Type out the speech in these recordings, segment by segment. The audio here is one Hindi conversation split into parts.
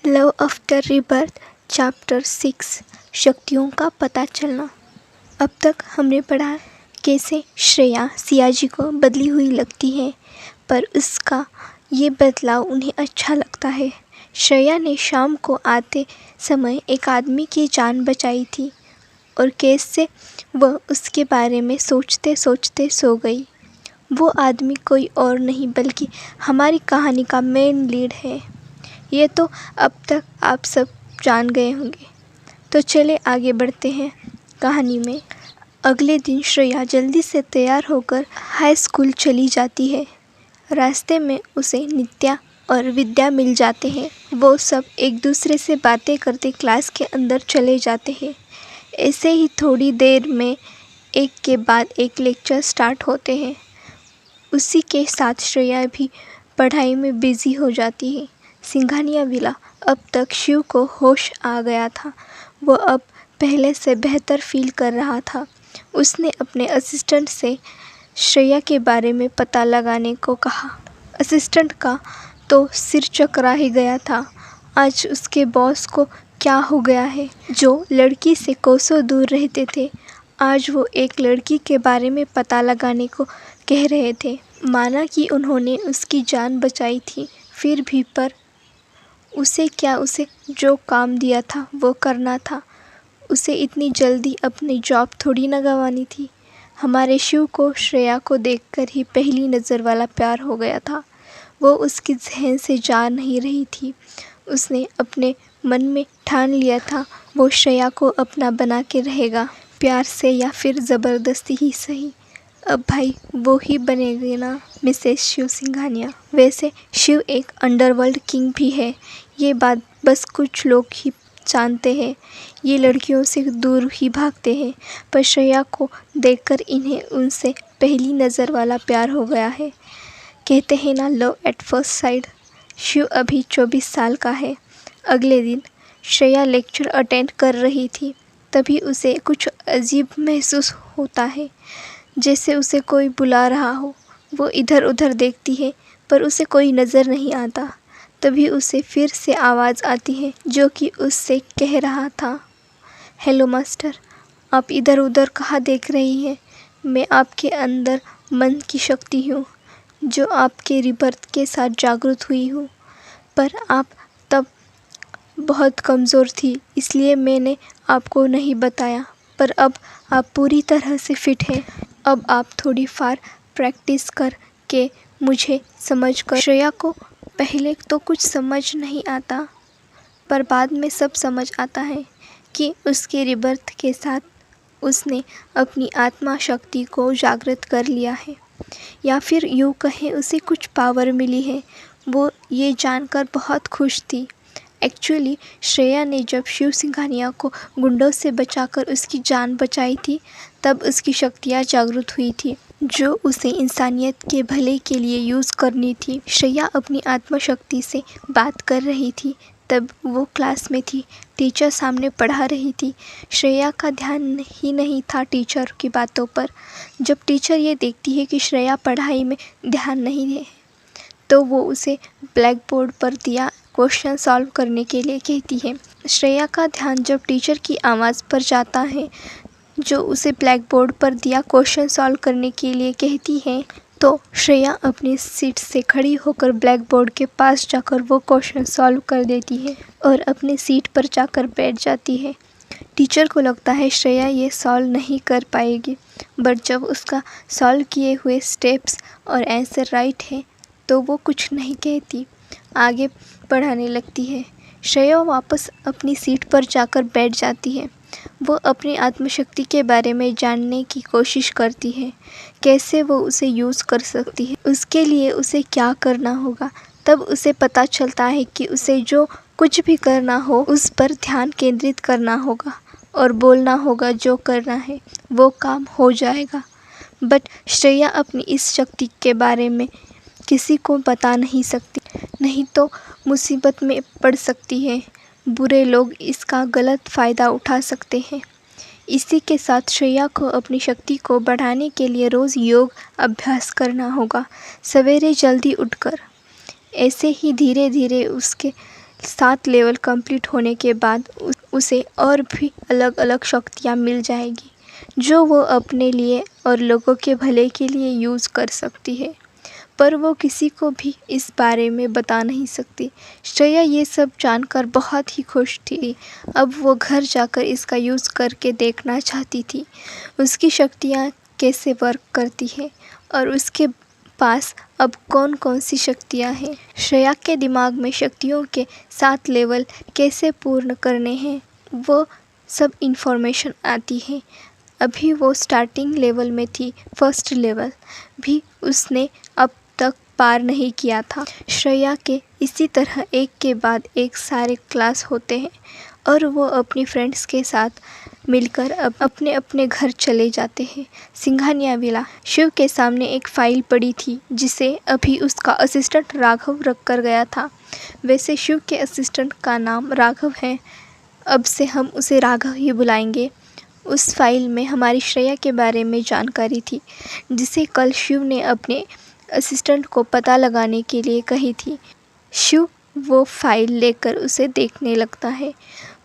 लव आफ्टर रीबर्थ चैप्टर 6 शक्तियों का पता चलना। अब तक हमने पढ़ा कैसे श्रेया सियाजी को बदली हुई लगती है, पर उसका ये बदलाव उन्हें अच्छा लगता है। श्रेया ने शाम को आते समय एक आदमी की जान बचाई थी और कैसे वह उसके बारे में सोचते सोचते सो गई। वो आदमी कोई और नहीं बल्कि हमारी कहानी का मेन लीड है। ये तो अब तक आप सब जान गए होंगे, तो चले आगे बढ़ते हैं कहानी में। अगले दिन श्रेया जल्दी से तैयार होकर हाई स्कूल चली जाती है। रास्ते में उसे नित्या और विद्या मिल जाते हैं। वो सब एक दूसरे से बातें करते क्लास के अंदर चले जाते हैं। ऐसे ही थोड़ी देर में एक के बाद एक लेक्चर स्टार्ट होते हैं। उसी के साथ श्रेया भी पढ़ाई में बिजी हो जाती है। सिंघानिया विला। अब तक शिव को होश आ गया था। वो अब पहले से बेहतर फील कर रहा था। उसने अपने असिस्टेंट से श्रेया के बारे में पता लगाने को कहा। असिस्टेंट का तो सिर चकरा ही गया था। आज उसके बॉस को क्या हो गया है? जो लड़की से कोसों दूर रहते थे, आज वो एक लड़की के बारे में पता लगाने को कह रहे थे। माना कि उन्होंने उसकी जान बचाई थी, फिर भी पर उसे जो काम दिया था वो करना था। उसे इतनी जल्दी अपनी जॉब थोड़ी न गंवानी थी। हमारे शिव को श्रेया को देखकर ही पहली नज़र वाला प्यार हो गया था। वो उसकी जहन से जा नहीं रही थी। उसने अपने मन में ठान लिया था वो श्रेया को अपना बना के रहेगा, प्यार से या फिर ज़बरदस्ती ही सही। अब भाई वो ही बनेगी ना मिसेस शिव सिंघानिया। वैसे शिव एक अंडरवर्ल्ड किंग भी है, ये बात बस कुछ लोग ही जानते हैं। ये लड़कियों से दूर ही भागते हैं, पर श्रेया को देखकर इन्हें उनसे पहली नज़र वाला प्यार हो गया है। कहते हैं ना, love at first sight. Shiv अभी 24 साल का है। अगले दिन श्रेया लेक्चर अटेंड कर रही थी, तभी उसे कुछ अजीब महसूस होता है, जैसे उसे कोई बुला रहा हो। वो इधर उधर देखती है, पर उसे कोई नज़र नहीं आता। तभी उसे फिर से आवाज़ आती है, जो कि उससे कह रहा था, हेलो मास्टर, आप इधर उधर कहाँ देख रही हैं? मैं आपके अंदर मन की शक्ति हूँ, जो आपके रिबर्थ के साथ जागृत हुई हूँ। पर आप तब बहुत कमज़ोर थी, इसलिए मैंने आपको नहीं बताया। पर अब आप पूरी तरह से फिट हैं। अब आप थोड़ी फार प्रैक्टिस करके मुझे समझकर। श्रेया को पहले तो कुछ समझ नहीं आता, पर बाद में सब समझ आता है कि उसके रिबर्थ के साथ उसने अपनी आत्मा शक्ति को जागृत कर लिया है, या फिर यूँ कहें उसे कुछ पावर मिली है। वो ये जानकर बहुत खुश थी। एक्चुअली श्रेया ने जब शिव सिंघानिया को गुंडों से बचाकर उसकी जान बचाई थी, तब उसकी शक्तियाँ जागृत हुई थी, जो उसे इंसानियत के भले के लिए यूज़ करनी थी। श्रेया अपनी आत्मशक्ति से बात कर रही थी, तब वो क्लास में थी। टीचर सामने पढ़ा रही थी। श्रेया का ध्यान ही नहीं था टीचर की बातों पर। जब टीचर ये देखती है कि श्रेया पढ़ाई में ध्यान नहीं है, तो वो उसे ब्लैक बोर्ड पर दिया क्वेश्चन सॉल्व करने के लिए कहती है। श्रेया का ध्यान जब टीचर की आवाज़ पर जाता है, जो उसे ब्लैक बोर्ड पर दिया क्वेश्चन सॉल्व करने के लिए कहती है, तो श्रेया अपनी सीट से खड़ी होकर ब्लैक बोर्ड के पास जाकर वो क्वेश्चन सॉल्व कर देती है और अपनी सीट पर जाकर बैठ जाती है। टीचर को लगता है श्रेया ये सॉल्व नहीं कर पाएगी, बट जब उसका सॉल्व किए हुए स्टेप्स और आंसर राइट है, तो वो कुछ नहीं कहती, आगे पढ़ाने लगती है। श्रेया वापस अपनी सीट पर जाकर बैठ जाती है। वो अपनी आत्मशक्ति के बारे में जानने की कोशिश करती है, कैसे वो उसे यूज़ कर सकती है, उसके लिए उसे क्या करना होगा। तब उसे पता चलता है कि उसे जो कुछ भी करना हो, उस पर ध्यान केंद्रित करना होगा और बोलना होगा, जो करना है वो काम हो जाएगा। बट श्रेया अपनी इस शक्ति के बारे में किसी को बता नहीं सकती, नहीं तो मुसीबत में पड़ सकती है। बुरे लोग इसका गलत फ़ायदा उठा सकते हैं। इसी के साथ श्रेया को अपनी शक्ति को बढ़ाने के लिए रोज़ योग अभ्यास करना होगा, सवेरे जल्दी उठकर। ऐसे ही धीरे धीरे उसके 7 लेवल कंप्लीट होने के बाद उसे और भी अलग अलग शक्तियाँ मिल जाएगी जो वो अपने लिए और लोगों के भले के लिए यूज़ कर सकती है, पर वो किसी को भी इस बारे में बता नहीं सकती। श्रेया ये सब जानकर बहुत ही खुश थी। अब वो घर जाकर इसका यूज़ करके देखना चाहती थी उसकी शक्तियाँ कैसे वर्क करती है और उसके पास अब कौन कौन सी शक्तियाँ हैं। श्रेया के दिमाग में शक्तियों के 7 लेवल कैसे पूर्ण करने हैं वो सब इन्फॉर्मेशन आती है। अभी वो स्टार्टिंग लेवल में थी, फर्स्ट लेवल भी उसने अब तक पार नहीं किया था। श्रेया के इसी तरह एक के बाद एक सारे क्लास होते हैं और वो अपनी फ्रेंड्स के साथ मिलकर अब अपने अपने घर चले जाते हैं। सिंघानियाविला शिव के सामने एक फ़ाइल पड़ी थी जिसे अभी उसका असिस्टेंट राघव रख कर गया था। वैसे शिव के असिस्टेंट का नाम राघव है, अब से हम उसे राघव ही बुलाएंगे। उस फाइल में हमारी श्रेया के बारे में जानकारी थी जिसे कल शिव ने अपने असिस्टेंट को पता लगाने के लिए कही थी। शिव वो फाइल लेकर उसे देखने लगता है।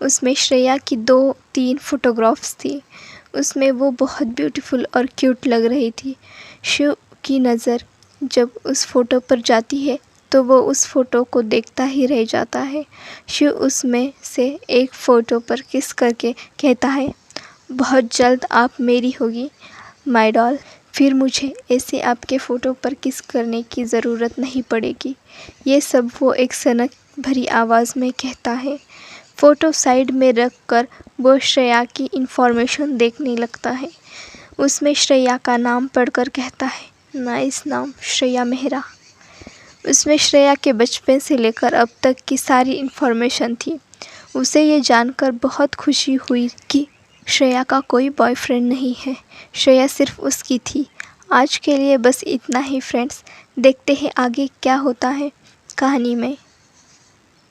उसमें श्रेया की 2-3 फ़ोटोग्राफ्स थी। उसमें वो बहुत ब्यूटीफुल और क्यूट लग रही थी। शिव की नज़र जब उस फ़ोटो पर जाती है तो वो उस फ़ोटो को देखता ही रह जाता है। शिव उसमें से एक फ़ोटो पर किस करके कहता है, बहुत जल्द आप मेरी होगी माय डॉल, फिर मुझे ऐसे आपके फ़ोटो पर किस करने की ज़रूरत नहीं पड़ेगी। ये सब वो एक सनक भरी आवाज़ में कहता है। फ़ोटो साइड में रख कर वो श्रेया की इन्फॉर्मेशन देखने लगता है। उसमें श्रेया का नाम पढ़कर कहता है, नाइस नाम श्रेया मेहरा। उसमें श्रेया के बचपन से लेकर अब तक की सारी इन्फॉर्मेशन थी। उसे ये जानकर बहुत खुशी हुई कि श्रेया का कोई बॉयफ्रेंड नहीं है, श्रेया सिर्फ उसकी थी। आज के लिए बस इतना ही फ्रेंड्स, देखते हैं आगे क्या होता है कहानी में।